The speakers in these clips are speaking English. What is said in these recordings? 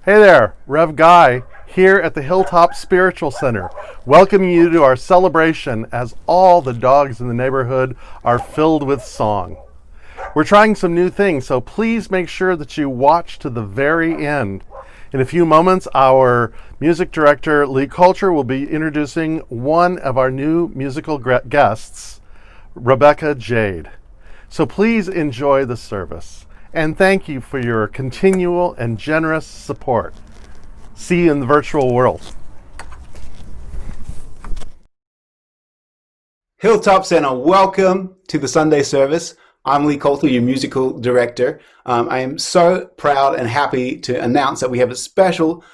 Hey there, Rev Guy here at the Hilltop Spiritual Center, welcoming you to our celebration as all the dogs in the neighborhood are filled with song. We're trying some new things, so please make sure that you watch to the very end. In a few moments, our music director, Lee Culture, will be introducing one of our new musical guests, Rebecca Jade. So please enjoy the service. And thank you for your continual and generous support. See you in the virtual world. Hilltop Center, welcome to the Sunday service. I'm Lee Coulter, your musical director. I am so proud and happy to announce that we have a special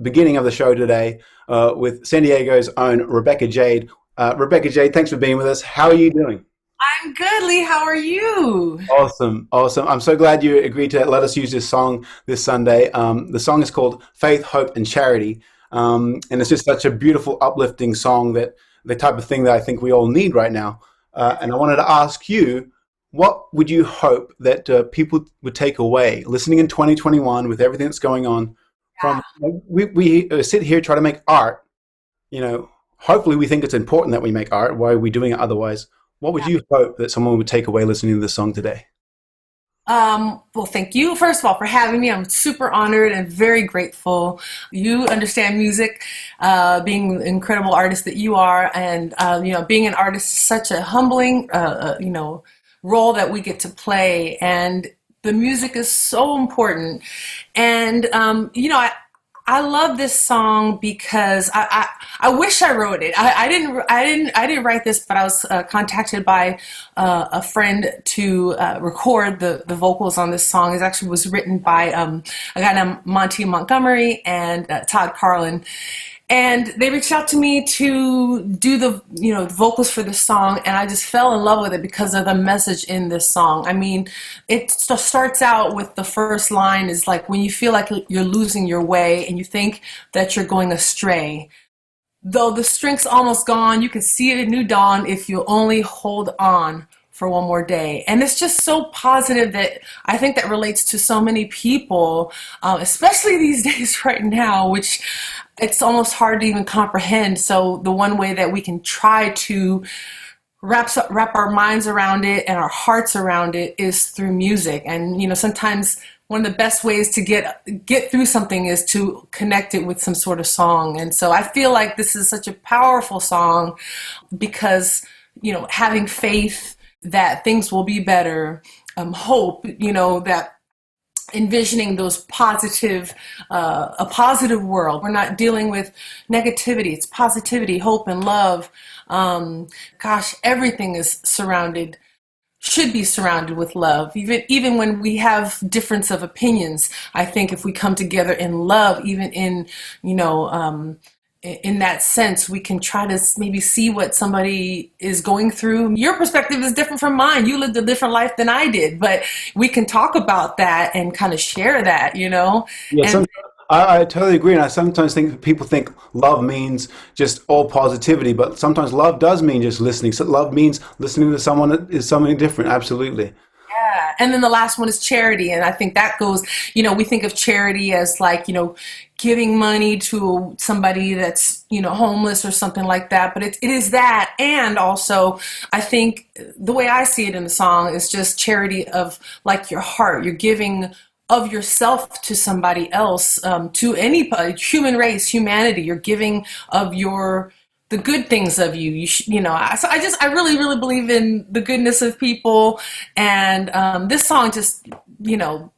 beginning of the show today with San Diego's own Rebecca Jade. Rebecca Jade, thanks for being with us. How are you doing? I'm good, Lee. How are you? Awesome. I'm so glad you agreed to let us use this song this Sunday. The song is called Faith, Hope, and Charity. And it's just such a beautiful, uplifting song, that the type of thing that I think we all need right now. And I wanted to ask you, what would you hope that people would take away listening in 2021 with everything that's going on from, we sit here, try to make art, hopefully we think it's important that we make art. Why are we doing it otherwise? What would you hope that someone would take away listening to this song today? Well, thank you, first of all, for having me. I'm super honored and very grateful. You understand music, being an incredible artist that you are, and being an artist is such a humbling, role that we get to play, and the music is so important. And I love this song because I wish I wrote it. I didn't write this, but I was contacted by a friend to record the vocals on this song. It actually was written by a guy named Monty Montgomery and Todd Carlin. And they reached out to me to do the vocals for this song, and I just fell in love with it because of the message in this song. I mean, it starts out with the first line is like, when you feel like you're losing your way and you think that you're going astray. Though the strength's almost gone, you can see a new dawn if you only hold on for one more day. And it's just so positive that I think that relates to so many people, especially these days right now, which it's almost hard to even comprehend. So the one way that we can try to wrap our minds around it and our hearts around it is through music. And sometimes one of the best ways to get through something is to connect it with some sort of song. And so I feel like this is such a powerful song because having faith that things will be better, hope, that envisioning those a positive world. We're not dealing with negativity. It's positivity, hope, and love. Everything is should be surrounded with love. Even when we have difference of opinions, I think if we come together in love, even in that sense, we can try to maybe see what somebody is going through. Your perspective is different from mine. You lived a different life than I did, but we can talk about that and kind of share that, Yeah, And I totally agree. And I sometimes think people think love means just all positivity, but sometimes love does mean just listening. So love means listening to someone that is something different. Absolutely. yeah, and then the last one is charity, and I think that goes. We think of charity as like giving money to somebody that's homeless or something like that, but it is that. And also I think the way I see it in the song is just charity of like your heart. You're giving of yourself to somebody else, to any human race, humanity. You're giving of the good things of you. I really, really believe in the goodness of people, and this song just,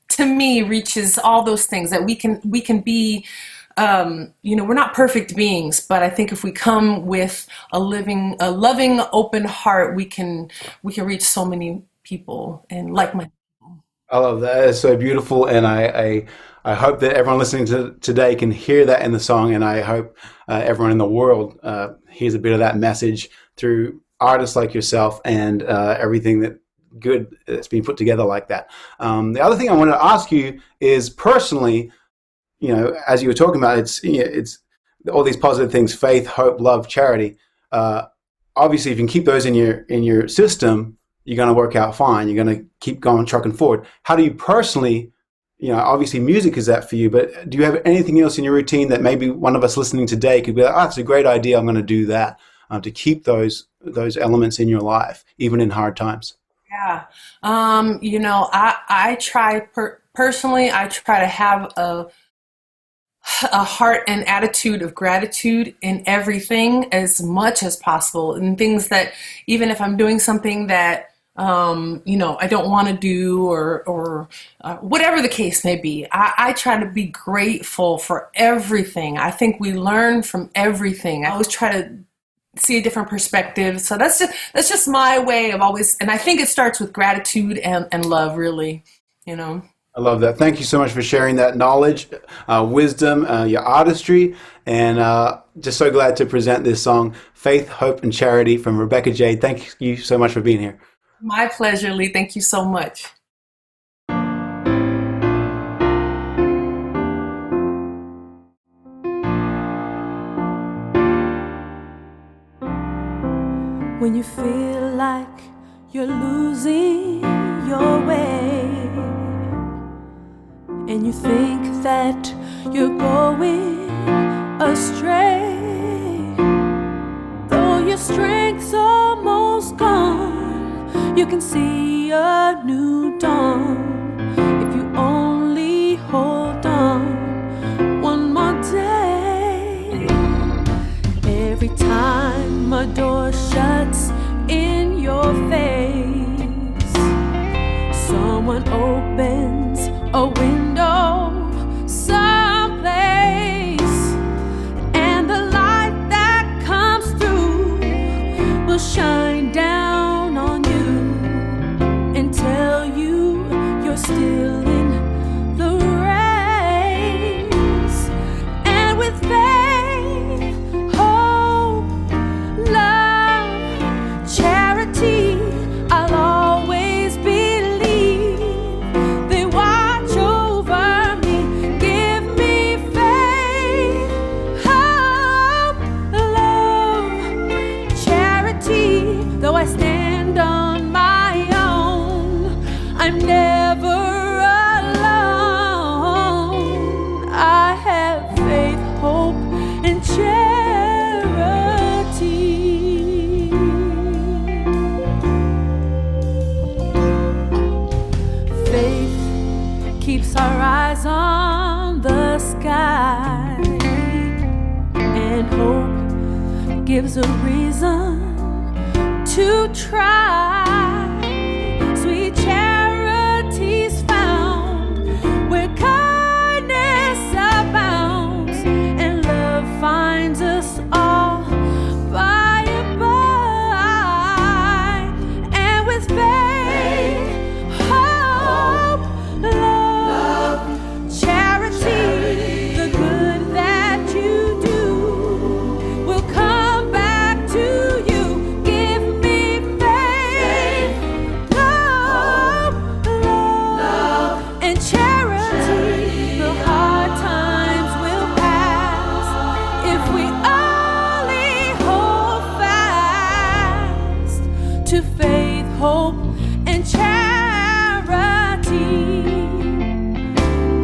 to me, reaches all those things that we can be. We're not perfect beings, but I think if we come with a loving, open heart, we can reach so many people and like my. I love that. It's so beautiful, and I hope that everyone listening to today can hear that in the song, and I hope everyone in the world hears a bit of that message through artists like yourself and everything that good that's been put together like that. The other thing I wanted to ask you is personally, as you were talking about, it's all these positive things: faith, hope, love, charity. Obviously, if you can keep those in your system, you're going to work out fine. You're going to keep going, trucking forward. How do you personally obviously music is that for you, but do you have anything else in your routine that maybe one of us listening today could be like, oh, it's a great idea, I'm going to do that, to keep those elements in your life, even in hard times? Yeah. I try personally, I try to have a heart and attitude of gratitude in everything as much as possible, and things that even if I'm doing something that I don't want to do, or whatever the case may be, I try to be grateful for everything. I think we learn from everything. I always try to see a different perspective. So that's just my way of always, and I think it starts with gratitude and love, really, you know. I love that. Thank you so much for sharing that knowledge, wisdom, your artistry, and just so glad to present this song, Faith, Hope, and Charity from Rebecca Jade. Thank you so much for being here. My pleasure, Lee. Thank you so much. When you feel like you're losing your way, and you think that you're going astray, though your strength's almost gone, you can see a new dawn if you only hold on one more day. Every time a door shuts in your face, someone opens a window someplace, and the light that comes through will shine down on you and tell you you're still in the race. And with faith, hope, love, charity, I'll always believe. They watch over me, give me faith, hope, love, charity. Though I stand on my own, I'm never alone. I have faith, hope, and charity. Faith keeps our eyes on the sky, and hope gives a reason to try. Sweet charity's found where kindness abounds, and love finds us all by and by. And with faith, hope, love, charity, the good that you do will come back to you. Give me faith, hope, love, and charity. The hard times will pass if we only hold fast to faith, hope, and charity.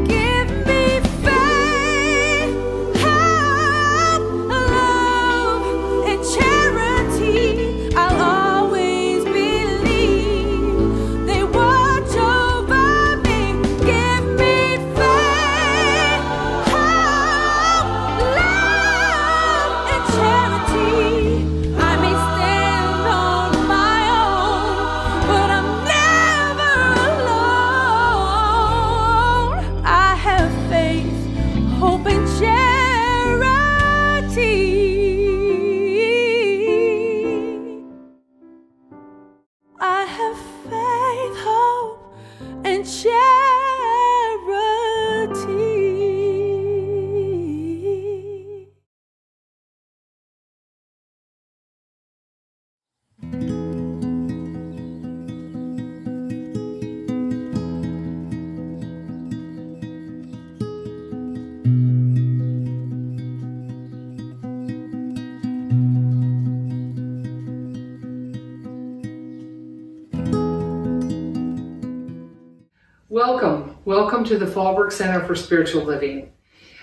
Give me faith, hope, love, and charity. I'll always believe. They watch over me. Give me faith, hope, love, and charity. I may stand on my own, but I'm never alone. I have faith, hope, and charity. I have faith, hope, and charity. Welcome Welcome to the Fallbrook Center for Spiritual Living.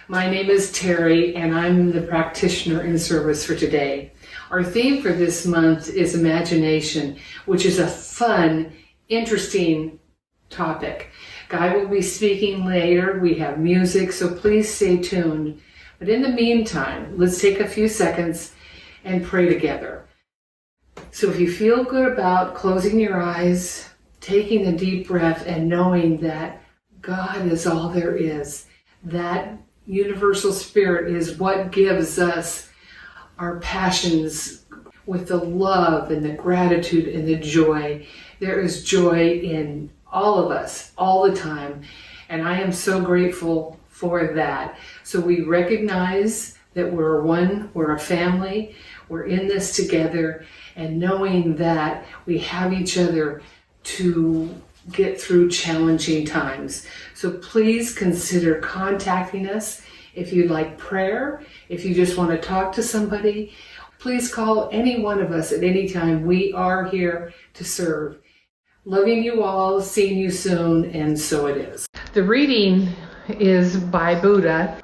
My name is Terry, and I'm the practitioner in service for today. Our theme for this month is imagination, which is a fun, interesting topic. Guy will be speaking later. We have music, so please stay tuned. But in the meantime, let's take a few seconds and pray together. So if you feel good about closing your eyes, taking a deep breath, and knowing that God is all there is, that universal spirit is what gives us our passions with the love and the gratitude and the joy. There is joy in all of us all the time, and I am so grateful for that. So we recognize that we're one, we're a family, we're in this together, and knowing that we have each other to get through challenging times. So please consider contacting us if you'd like prayer, if you just want to talk to somebody. Please call any one of us at any time. We are here to serve. Loving you all, seeing you soon, and so it is. The reading is by Buddha.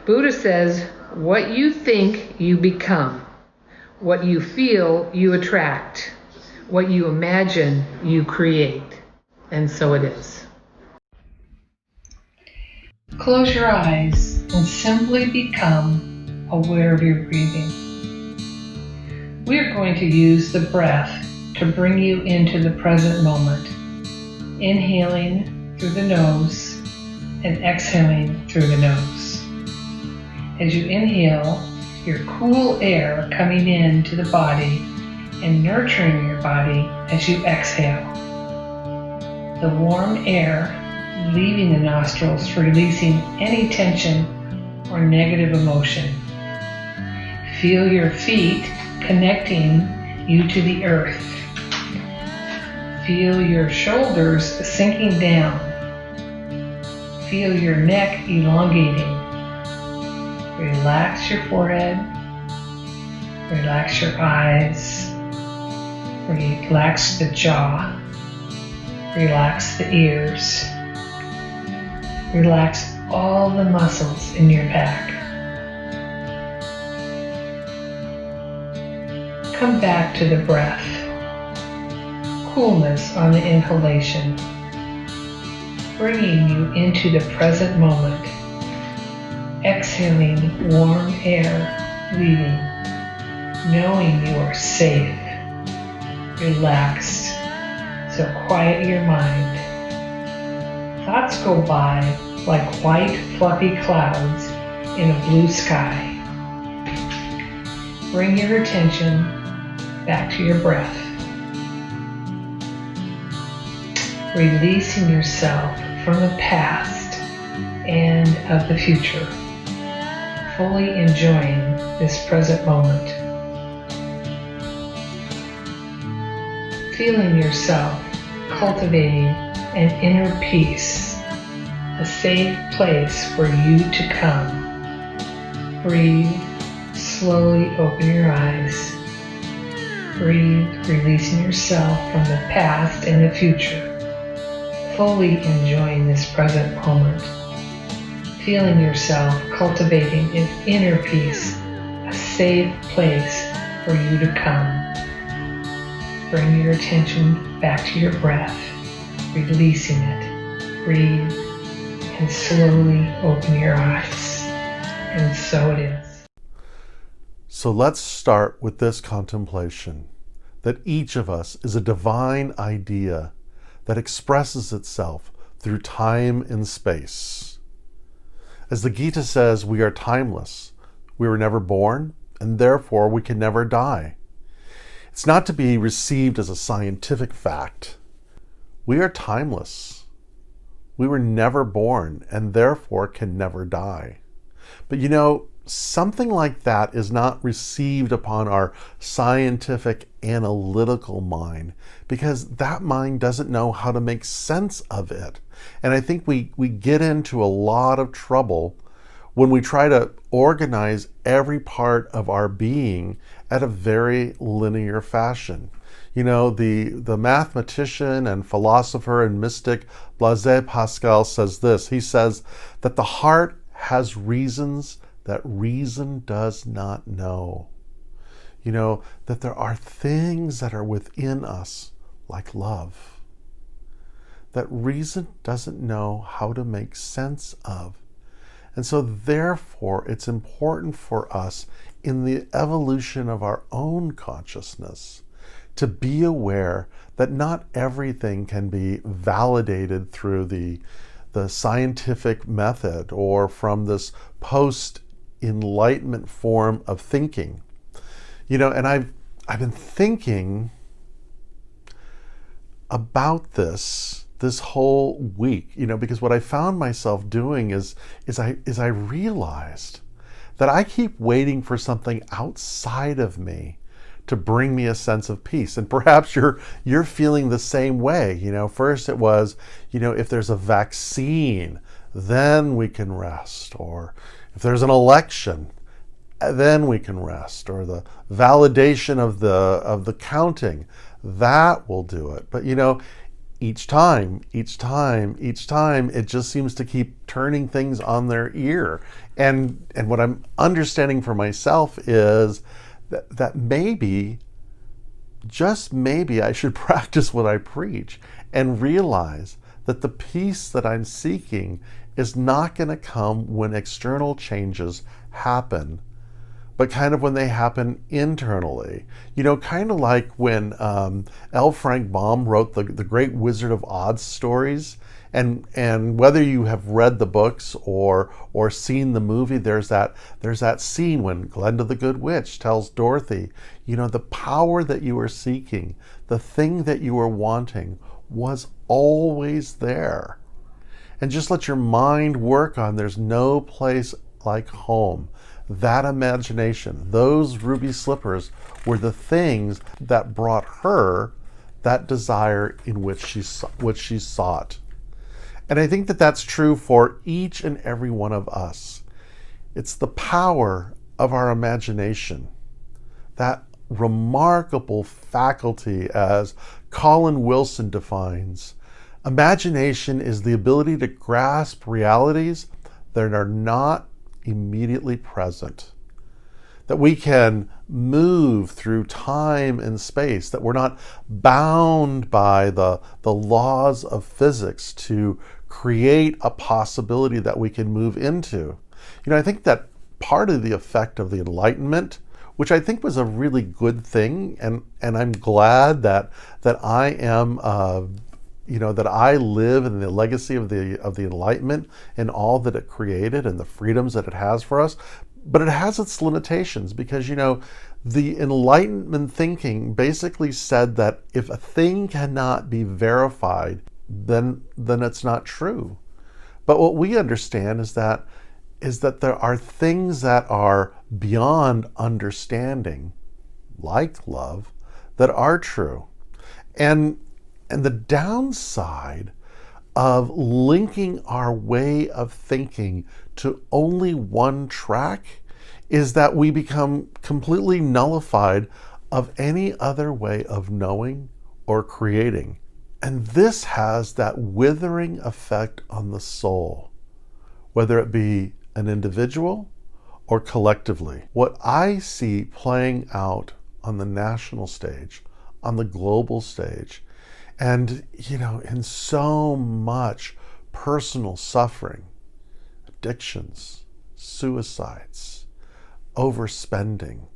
Buddha says, "What you think, you become. What you feel, you attract. What you imagine, you create." And so it is. Close your eyes and simply become aware of your breathing. We are going to use the breath to bring you into the present moment, inhaling through the nose and exhaling through the nose. As you inhale, your cool air coming into the body and nurturing your body as you exhale. The warm air leaving the nostrils, releasing any tension or negative emotion. Feel your feet connecting you to the earth. Feel your shoulders sinking down. Feel your neck elongating. Relax your forehead. Relax your eyes. Relax the jaw. Relax the ears. Relax all the muscles in your back. Come back to the breath. Coolness on the inhalation, bringing you into the present moment. Exhaling warm air, leaving, knowing you are safe, relaxed. So quiet your mind. Thoughts go by like white fluffy clouds in a blue sky. Bring your attention back to your breath. Releasing yourself from the past and of the future. Fully enjoying this present moment. Feeling yourself cultivating an inner peace, a safe place for you to come. Breathe, slowly open your eyes. Breathe, releasing yourself from the past and the future. Fully enjoying this present moment. Feeling yourself cultivating an inner peace, a safe place for you to come. Bring your attention back to your breath, releasing it. Breathe and slowly open your eyes. And so it is. So let's start with this contemplation, that each of us is a divine idea that expresses itself through time and space. As the Gita says, we are timeless. We were never born, and therefore we can never die. It's not to be received as a scientific fact. We are timeless. We were never born, and therefore can never die. But you know, something like that is not received upon our scientific, analytical mind, because that mind doesn't know how to make sense of it. And I think we get into a lot of trouble when we try to organize every part of our being at a very linear fashion. You know, the mathematician and philosopher and mystic Blaise Pascal says this. He says that the heart has reasons that reason does not know. You know, that there are things that are within us, like love, that reason doesn't know how to make sense of. And so therefore, it's important for us in the evolution of our own consciousness to be aware that not everything can be validated through the scientific method or from this post-enlightenment form of thinking. You know, and I've been thinking about this whole week, you know, because what I found myself doing is I realized that I keep waiting for something outside of me to bring me a sense of peace. And perhaps you're feeling the same way. You know, first it was, you know, if there's a vaccine, then we can rest. Or if there's an election, then we can rest. Or the validation of the counting, that will do it. But you know, each time, it just seems to keep turning things on their ear. And what I'm understanding for myself is that maybe, just maybe, I should practice what I preach and realize that the peace that I'm seeking is not going to come when external changes happen, but kind of when they happen internally. You know, kind of like when L. Frank Baum wrote the Great Wizard of Oz stories. And whether you have read the books or seen the movie, there's that scene when Glenda the Good Witch tells Dorothy, you know, the power that you are seeking, the thing that you are wanting, was always there. And just let your mind work on there's no place like home. That imagination, those ruby slippers were the things that brought her that desire in which she sought. And I think that that's true for each and every one of us. It's the power of our imagination, that remarkable faculty, as Colin Wilson defines. Imagination is the ability to grasp realities that are not immediately present, that we can move through time and space, that we're not bound by the laws of physics to create a possibility that we can move into. You know, I think that part of the effect of the Enlightenment, which I think was a really good thing, and I'm glad that I am that I live in the legacy of the Enlightenment and all that it created and the freedoms that it has for us. But it has its limitations because, you know, the Enlightenment thinking basically said that if a thing cannot be verified, then it's not true. But what we understand is that there are things that are beyond understanding, like love, that are true. And the downside of linking our way of thinking to only one track is that we become completely nullified of any other way of knowing or creating. And this has that withering effect on the soul, whether it be an individual or collectively. What I see playing out on the national stage, on the global stage, and, you know, in so much personal suffering, addictions, suicides, overspending,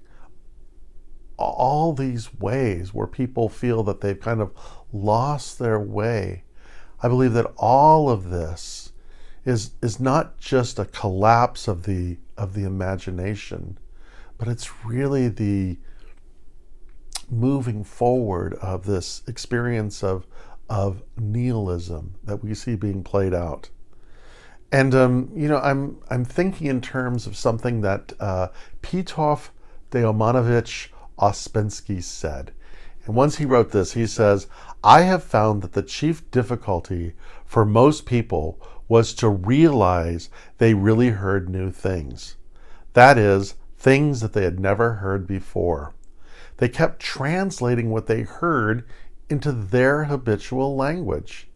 all these ways where people feel that they've kind of lost their way. I believe that all of this is not just a collapse of the imagination, but it's really the moving forward of this experience of nihilism that we see being played out. And you know, I'm thinking in terms of something that Pitov Deomanovich Ospensky said. And once he wrote this, he says, "I have found that the chief difficulty for most people was to realize they really heard new things. That is, things that they had never heard before. They kept translating what they heard into their habitual language.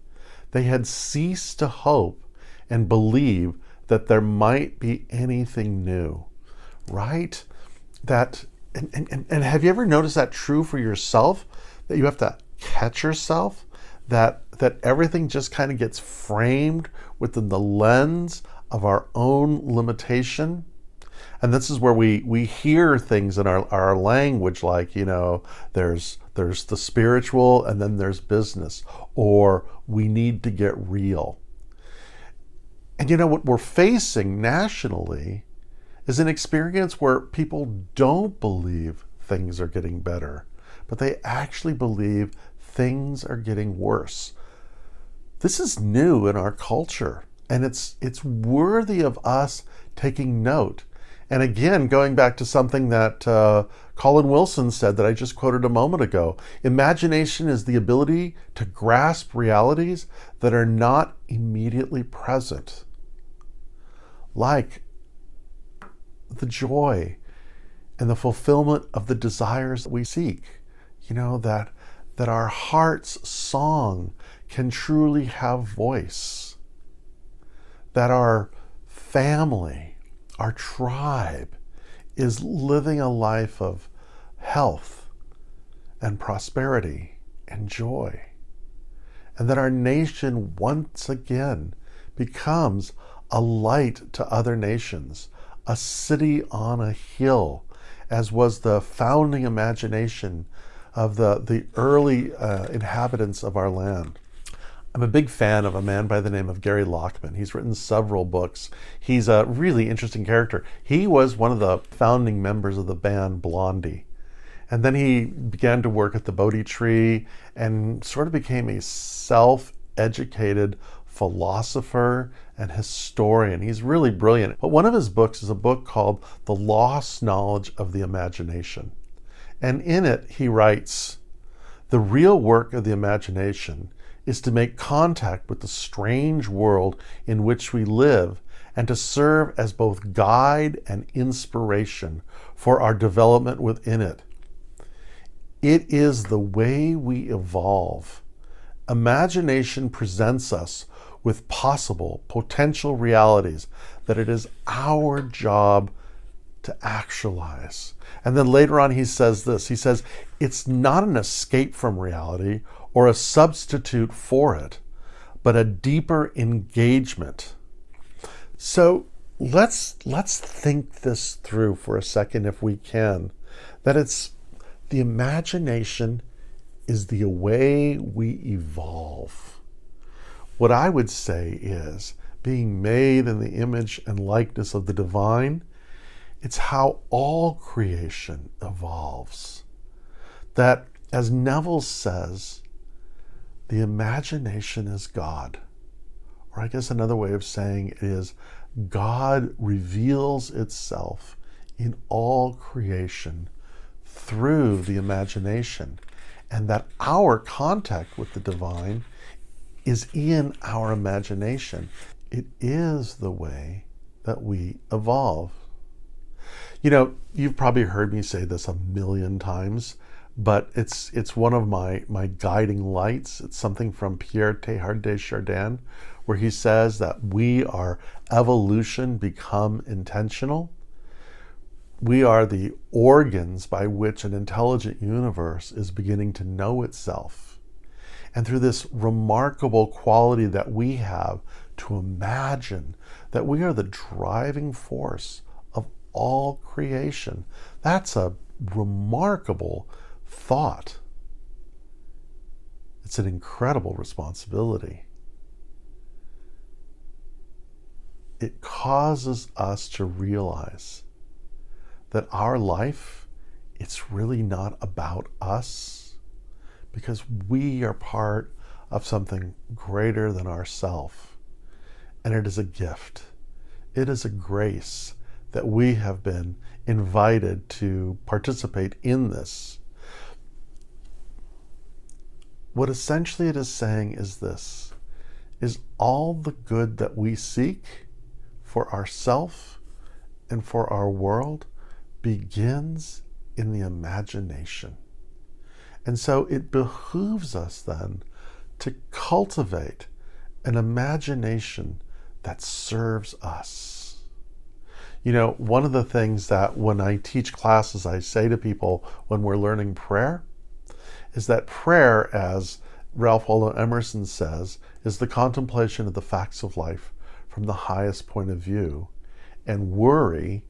They had ceased to hope and believe that there might be anything new, right? And have you ever noticed that true for yourself? That you have to catch yourself? That everything just kind of gets framed within the lens of our own limitation? And this is where we hear things in our language like, there's the spiritual and then there's business, or we need to get real. And what we're facing nationally is an experience where people don't believe things are getting better, but they actually believe things are getting worse. This is new in our culture, and it's worthy of us taking note. And again, going back to something that Colin Wilson said that I just quoted a moment ago, imagination is the ability to grasp realities that are not immediately present, like the joy and the fulfillment of the desires that we seek. That our heart's song can truly have voice, that our family, our tribe, is living a life of health and prosperity and joy, and that our nation once again becomes a light to other nations, a city on a hill, as was the founding imagination of the early inhabitants of our land. I'm a big fan of a man by the name of Gary Lockman. He's written several books. He's a really interesting character. He was one of the founding members of the band Blondie. And then he began to work at the Bodhi Tree and sort of became a self-educated philosopher and historian. He's really brilliant. But one of his books is a book called The Lost Knowledge of the Imagination. And in it, he writes, "The real work of the imagination is to make contact with the strange world in which we live and to serve as both guide and inspiration for our development within it. It is the way we evolve. Imagination presents us with possible, potential realities that it is our job to actualize." And then later on he says this, he says, "It's not an escape from reality or a substitute for it, but a deeper engagement." So let's think this through for a second if we can, that it's the imagination is the way we evolve. What I would say is, being made in the image and likeness of the divine, it's how all creation evolves. That, as Neville says, the imagination is God. Or I guess another way of saying it is, God reveals itself in all creation through the imagination, and that our contact with the divine is in our imagination. It is the way that we evolve. You've probably heard me say this a million times, but it's one of my guiding lights. It's something from Pierre Teilhard de Chardin, where he says that we are evolution become intentional. We are the organs by which an intelligent universe is beginning to know itself. And through this remarkable quality that we have to imagine that we are the driving force of all creation, that's a remarkable thought. It's an incredible responsibility. It causes us to realize that our life, it's really not about us, because we are part of something greater than ourself. And it is a gift. It is a grace that we have been invited to participate in this. What essentially it is saying is this, is all the good that we seek for ourselves and for our world begins in the imagination. And so it behooves us then to cultivate an imagination that serves us. You know, one of the things that when I teach classes, I say to people when we're learning prayer, is that prayer, as Ralph Waldo Emerson says, is the contemplation of the facts of life from the highest point of view. And worry,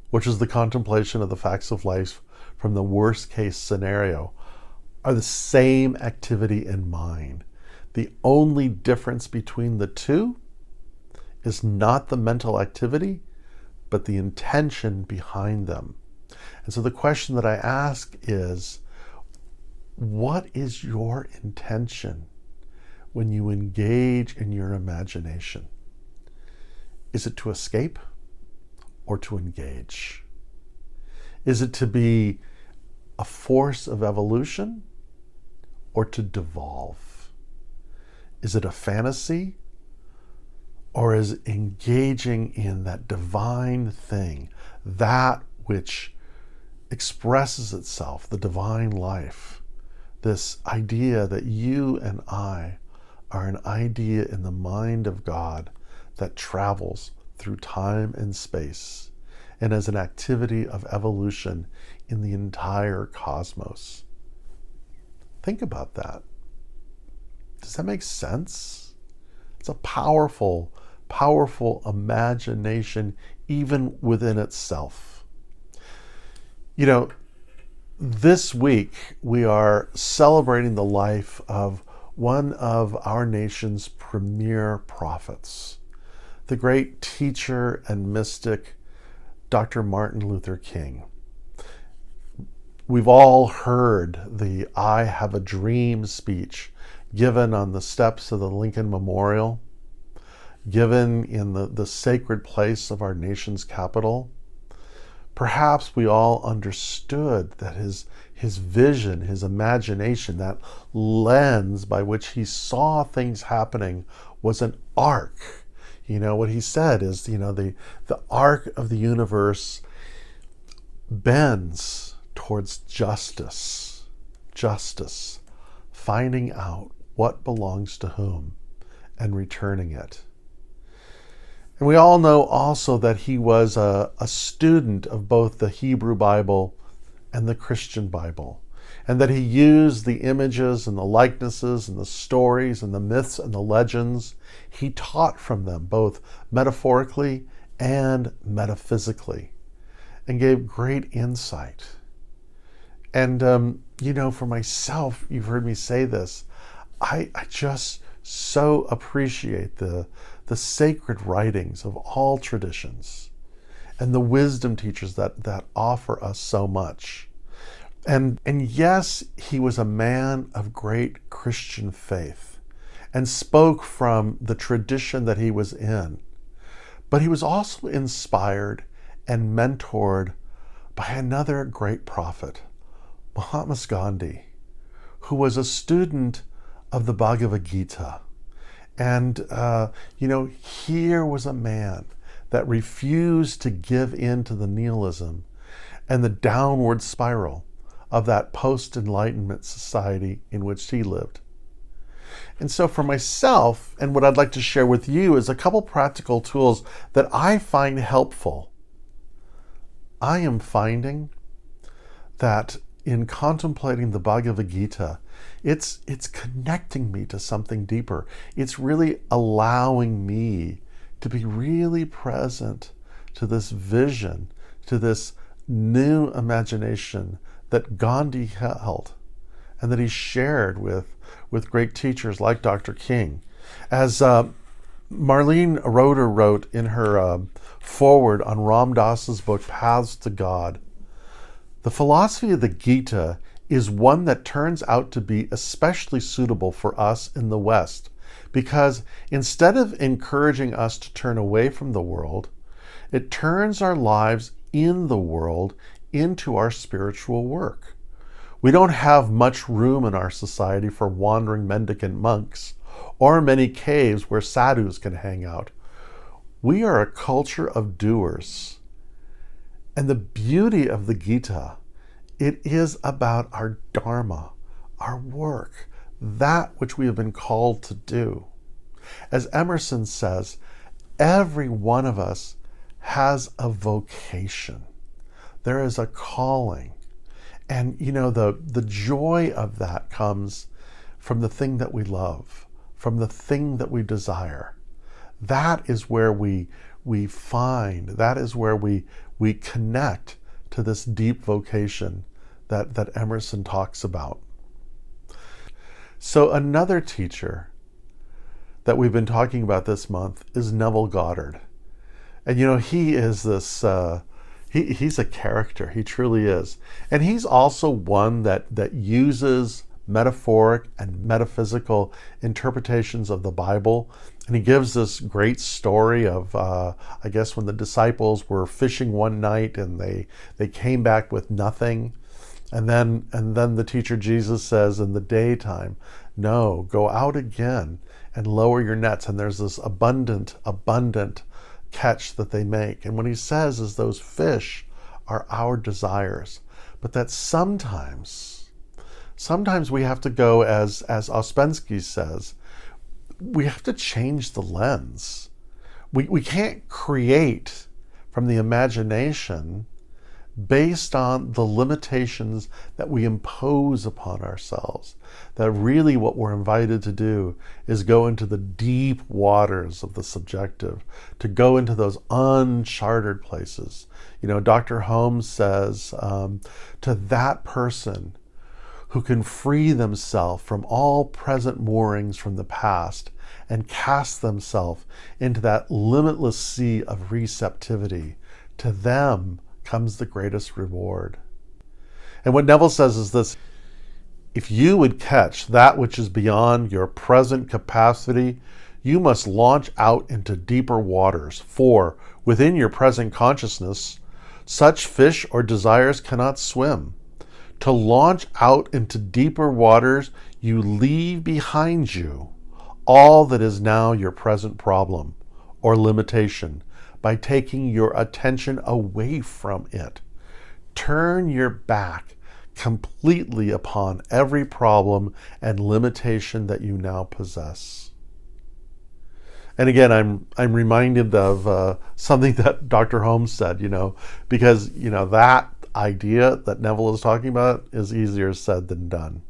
which is the contemplation of the facts of life from the worst case scenario, are the same activity in mind. The only difference between the two is not the mental activity, but the intention behind them. And so the question that I ask is, what is your intention when you engage in your imagination? Is it to escape or to engage? Is it to be a force of evolution or to devolve? Is it a fantasy, or is it engaging in that divine thing, that which expresses itself, the divine life, this idea that you and I are an idea in the mind of God that travels through time and space and as an activity of evolution in the entire cosmos? Think about that. Does that make sense? It's a powerful, powerful imagination even within itself. You know, this week we are celebrating the life of one of our nation's premier prophets, the great teacher and mystic, Dr. Martin Luther King. We've all heard the "I Have a Dream" speech given on the steps of the Lincoln Memorial, given in the sacred place of our nation's capital. Perhaps we all understood that his vision, his imagination, that lens by which he saw things happening was an arc. You know, what he said is, you know, the arc of the universe bends towards justice, finding out what belongs to whom and returning it. And we all know also that he was a student of both the Hebrew Bible and the Christian Bible, and that he used the images and the likenesses and the stories and the myths and the legends. He taught from them both metaphorically and metaphysically, and gave great insight. And, you know, for myself, you've heard me say this, I just so appreciate the sacred writings of all traditions and the wisdom teachers that offer us so much. And yes, he was a man of great Christian faith and spoke from the tradition that he was in. But he was also inspired and mentored by another great prophet, Mahatma Gandhi, who was a student of the Bhagavad Gita. And, you know, here was a man that refused to give in to the nihilism and the downward spiral of that post-Enlightenment society in which he lived. And so for myself, and what I'd like to share with you, is a couple practical tools that I find helpful. I am finding that in contemplating the Bhagavad Gita, it's connecting me to something deeper. It's really allowing me to be really present to this vision, to this new imagination that Gandhi held and that he shared with great teachers like Dr. King. As Marlene Roeder wrote in her foreword on Ram Dass's book, Paths to God, the philosophy of the Gita is one that turns out to be especially suitable for us in the West, because instead of encouraging us to turn away from the world, it turns our lives in the world into our spiritual work. We don't have much room in our society for wandering mendicant monks or many caves where sadhus can hang out. We are a culture of doers. And the beauty of the Gita It is about our dharma, our work, that which we have been called to do. As Emerson says, every one of us has a vocation. There is a calling. And the joy of that comes from the thing that we love, from the thing that we desire. That is where we find, that is where we connect to this deep vocation that Emerson talks about. So another teacher that we've been talking about this month is Neville Goddard. And he is this, he's a character, he truly is. And he's also one that uses metaphoric and metaphysical interpretations of the Bible. And he gives this great story of, I guess, when the disciples were fishing one night and they came back with nothing. And then the teacher Jesus says in the daytime, no, go out again and lower your nets. And there's this abundant catch that they make. And what he says is those fish are our desires. But that sometimes we have to go, as Ouspensky says, we have to change the lens. We can't create from the imagination based on the limitations that we impose upon ourselves. That really what we're invited to do is go into the deep waters of the subjective, to go into those uncharted places. Dr. Holmes says, to that person who can free themselves from all present moorings from the past and cast themselves into that limitless sea of receptivity, to them comes the greatest reward. And what Neville says is this: if you would catch that which is beyond your present capacity, you must launch out into deeper waters, for within your present consciousness, such fish or desires cannot swim. To launch out into deeper waters, you leave behind you all that is now your present problem or limitation by taking your attention away from it. Turn your back completely upon every problem and limitation that you now possess. And again, I'm reminded of something that Dr. Holmes said, because that idea that Neville is talking about is easier said than done.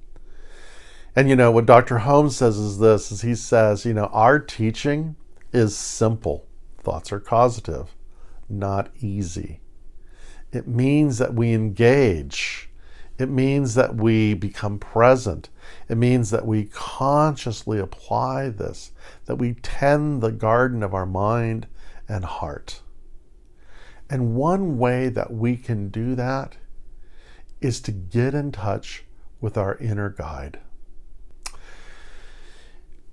And what Dr. Holmes says is this: he says, our teaching is simple. Thoughts are causative, not easy. It means that we engage. It means that we become present. It means that we consciously apply this, that we tend the garden of our mind and heart. And one way that we can do that is to get in touch with our inner guide.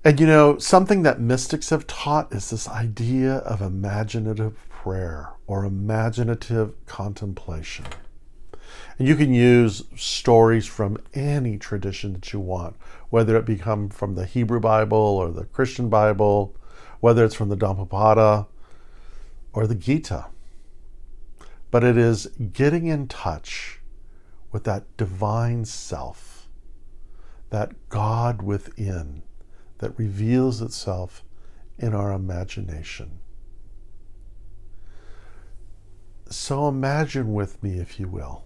And something that mystics have taught is this idea of imaginative prayer or imaginative contemplation. And you can use stories from any tradition that you want, whether it become from the Hebrew Bible or the Christian Bible, whether it's from the Dhammapada or the Gita. But it is getting in touch with that divine self, that God within, that reveals itself in our imagination. So imagine with me, if you will.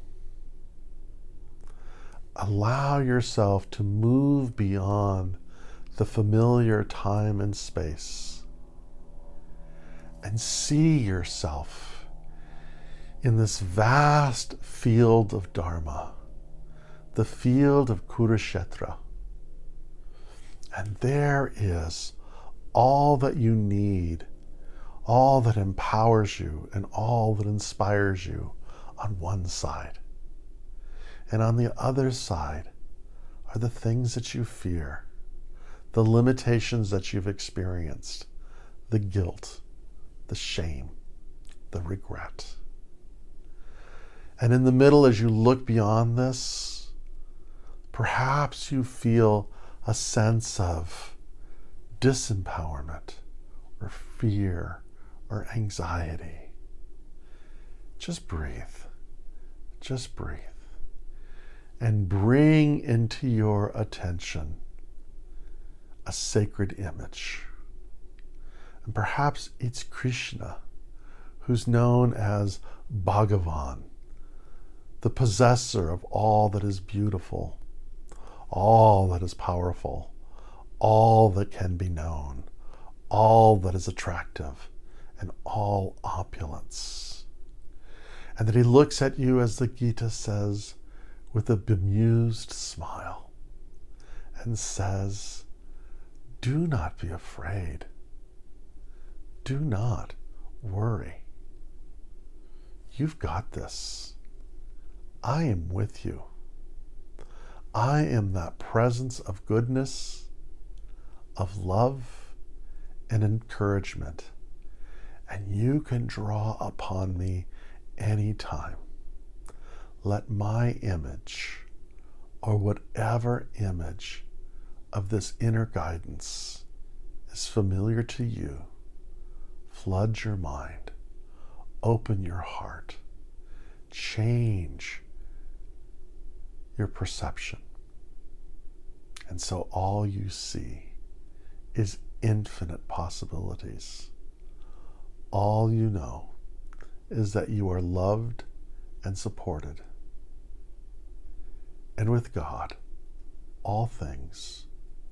Allow yourself to move beyond the familiar time and space and see yourself in this vast field of Dharma, the field of Kurukshetra. And there is all that you need, all that empowers you, and all that inspires you on one side. And on the other side are the things that you fear, the limitations that you've experienced, the guilt, the shame, the regret. And in the middle, as you look beyond this, perhaps you feel a sense of disempowerment or fear or anxiety. Just breathe. Just breathe. and bring into your attention a sacred image. And perhaps it's Krishna, who's known as Bhagavan, the possessor of all that is beautiful, all that is powerful, all that can be known, all that is attractive, and all opulence. And that he looks at you, as the Gita says, with a bemused smile and says, do not be afraid. Do not worry. You've got this. I am with you. I am that presence of goodness, of love, and encouragement. And you can draw upon me anytime. Let my image, or whatever image of this inner guidance is familiar to you, flood your mind, open your heart, change your perception. And so all you see is infinite possibilities. All you know is that you are loved and supported. And with God, all things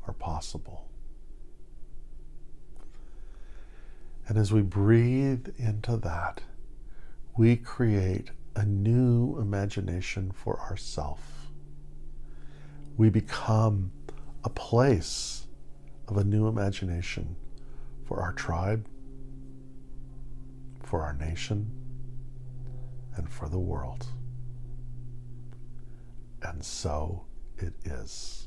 are possible. And as we breathe into that, we create a new imagination for ourselves. We become a place of a new imagination for our tribe, for our nation, and for the world. And so it is.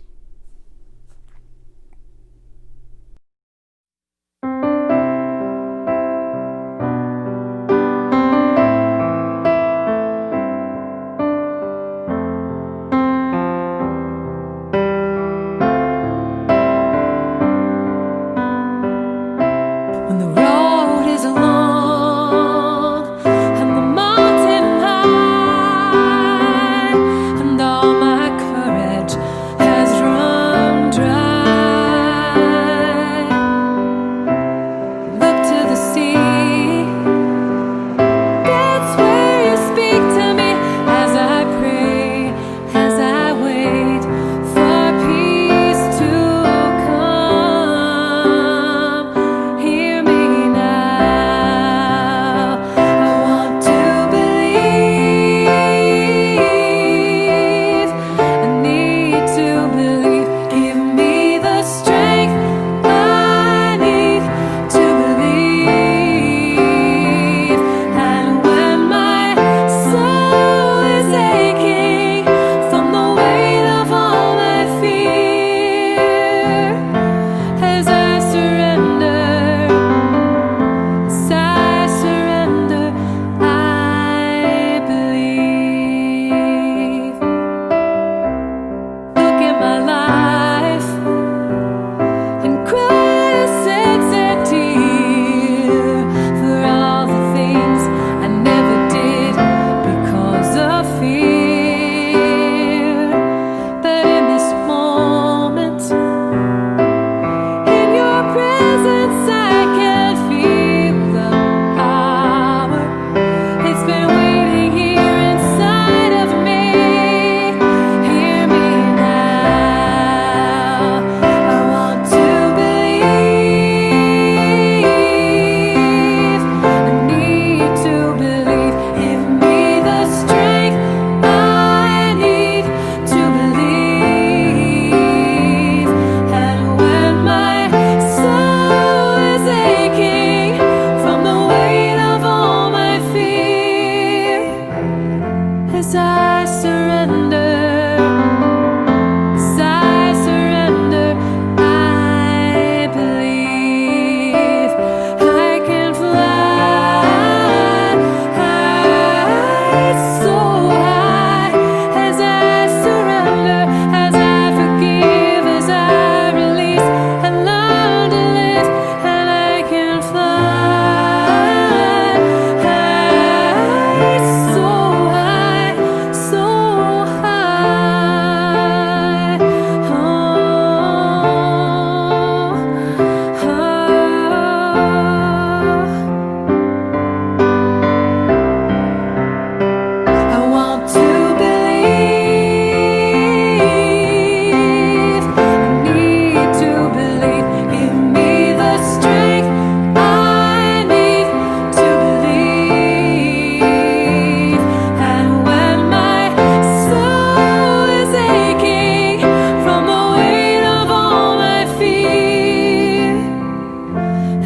When the road is long and the mountain high, and all my courage has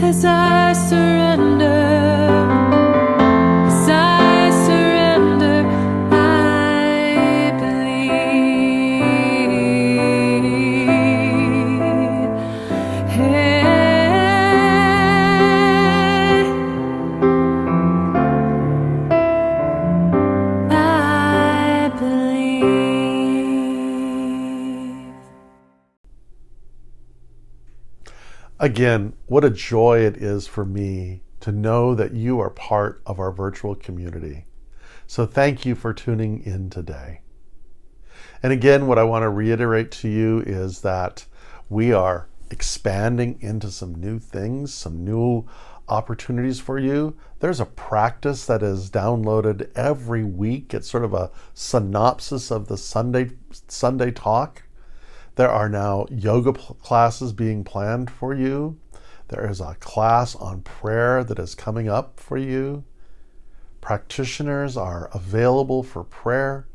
as I surrender. As I surrender, I believe. Hey, I believe. Again, what a joy it is for me to know that you are part of our virtual community. So thank you for tuning in today. And again, what I want to reiterate to you is that we are expanding into some new things, some new opportunities for you. There's a practice that is downloaded every week. It's sort of a synopsis of the Sunday talk. There are now yoga classes being planned for you. There is a class on prayer that is coming up for you. Practitioners are available for prayer,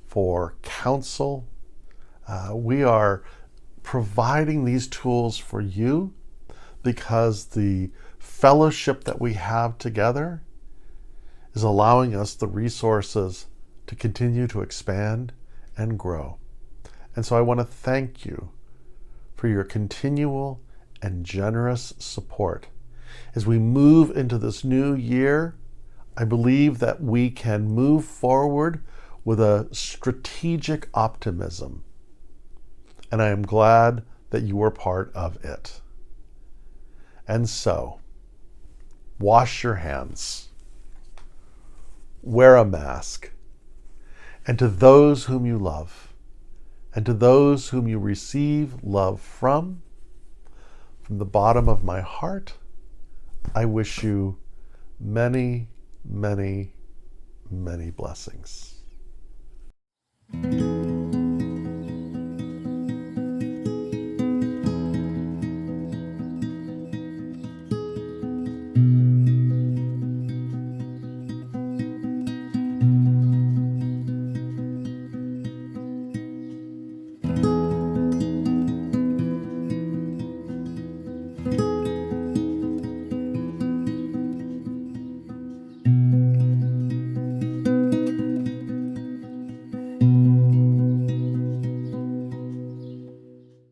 for counsel. We are providing these tools for you because the fellowship that we have together is allowing us the resources to continue to expand and grow. And so I want to thank you for your continual and generous support. As we move into this new year, I believe that we can move forward with a strategic optimism. And I am glad that you are part of it. And so, wash your hands, wear a mask, and to those whom you love, and to those whom you receive love from the bottom of my heart, I wish you many, many, many blessings.